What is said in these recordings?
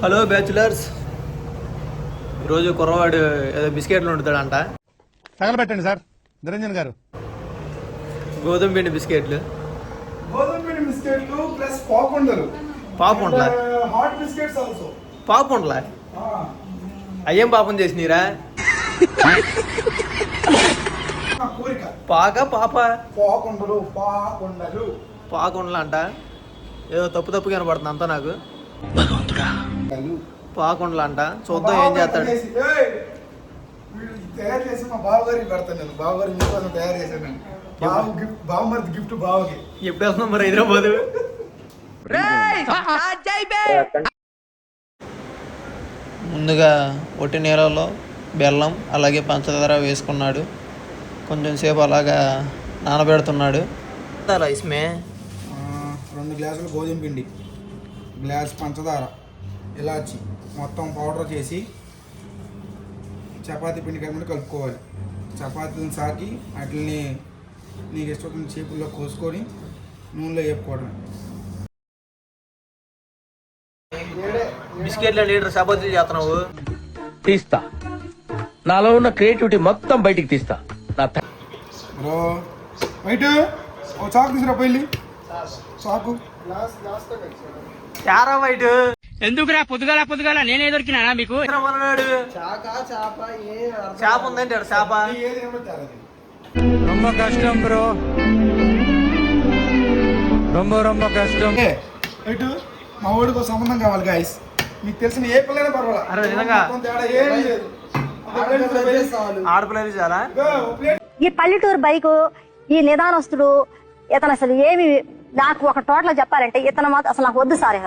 Hello bachelors, ఈరోజు కుర్రవాడు ఏదో బిస్కెట్లు వండుతాడంట. తగలబెట్టండి సార్ నిరంజన్ గారు. గోధుమ పిండి బిస్కెట్లు, గోధుమ పిండి బిస్కెట్లు ప్లస్ పాకుండలు, పాపుండ్లా హాట్ బిస్కెట్స్ ఆల్సో. పాపుండ్లా అయ్యేం పాపం చేసినీరా? కోరిక పాక పాప పాకుండలు పాకుండలు పాకుండలు అంట. ఏదో తప్పు కనపడుతుంది అంతా నాకు. పాకుండలు అంట. చూద్దాం ఏం చేస్తాడు. తయారు చేసి మా బావగారికి పెడతాను నేను. బావగారి మీకోసం తయారు చేశాను నేను. బావమరిది గిఫ్ట్ బావకి. ఎప్పుడు వెళ్తున్నాం మరి హైదరాబాద్? ముందుగా ఒట్టి నీళ్ళలో బెల్లం అలాగే పంచదార వేసుకున్నాడు. కొంచెం సేపు అలాగా నానబెడుతున్నాడు. ఇస్మే 2 గ్లాసులు గోధుమ పిండి, గ్లాస్ పంచదార, ఇలాచి మొత్తం పౌడర్ చేసి చపాతీ పిండి కలిపి కలుపుకోవాలి. చపాతీని సాకి వాటిని నీకు ఇష్టమైన షేపుల్లో కోసుకొని నూనెలో వేపుకోవడం. బిస్కెట్ల లీటర్ చపాతీ చేస్తున్నావు? తీస్తా. నాలో ఉన్న క్రియేటివిటీ మొత్తం బయటికి తీస్తా. బ్రో వైట్ ఓ చాకు తీసుకురా పోయి. చాకు చారా వైట్ ఎందుకురా పొద్దుగాల నేనే దొరికినా మీకు? చేప ఉందంటే చేప రొమ్మ కష్టం బ్రో, రొమ్మ కష్టం. వైట్ మా ఊడికి ఒక సంబంధం కావాలి గాయస్. మీకు తెలిసిన ఏ పిల్లైనా అరే నిజంగా ఆడపిల్లలు చాలా. ఈ పల్లెటూరు బైకు ఈ నిదానస్తుడు ఇతను అసలు ఏమి నాకు ఒక టోటల్ చెప్పాలంటే ఇతను మాత్రం అసలు నాకు వద్దు సార్.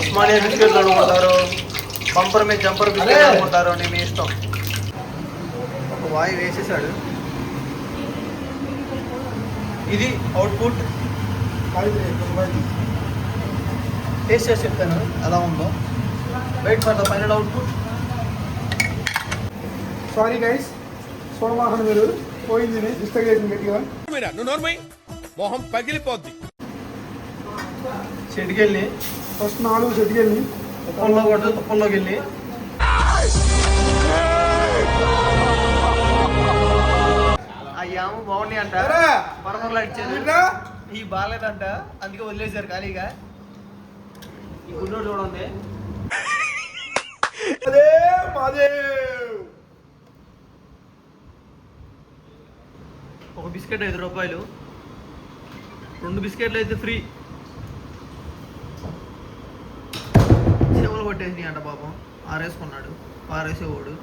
ఉస్మానియా బిస్కెట్లు అనుకుంటారు, బంపర్ మీద జంపర్ బిస్కెట్ అనుకుంటారు, నీ మీ ఇష్టం. ఒక వాయి వేసేసాడు. ఇది అవుట్పుట్. టేస్ట్ చేసి చెప్తాను ఎలా ఉందో. Wait for the final output. Sorry guys, సోమవారం మీరు పోయింది డిస్టర్బ్ చేసింది గట్టిగా. మొహం పగిలిపోద్ది. చెట్టుకెళ్ళి ఫస్ట్ 4 చెట్టుకెళ్ళి తుప్పల్లోకి వెళ్ళి అయ్యాము బాగున్నాయి అంట. పరమర్లా ఇచ్చారు, ఈ బాగాలేదంట, అందుకే వదిలేశారు ఖాళీగా. ఈ గుండె చూడండి. ఒక బిస్కెట్ 5 రూపాయలు, 2 బిస్కెట్లు అయితే ఫ్రీ. చెవులు కొట్టేసినాయి అంట పాపం. ఆరేసుకున్నాడు, పారేసేవాడు.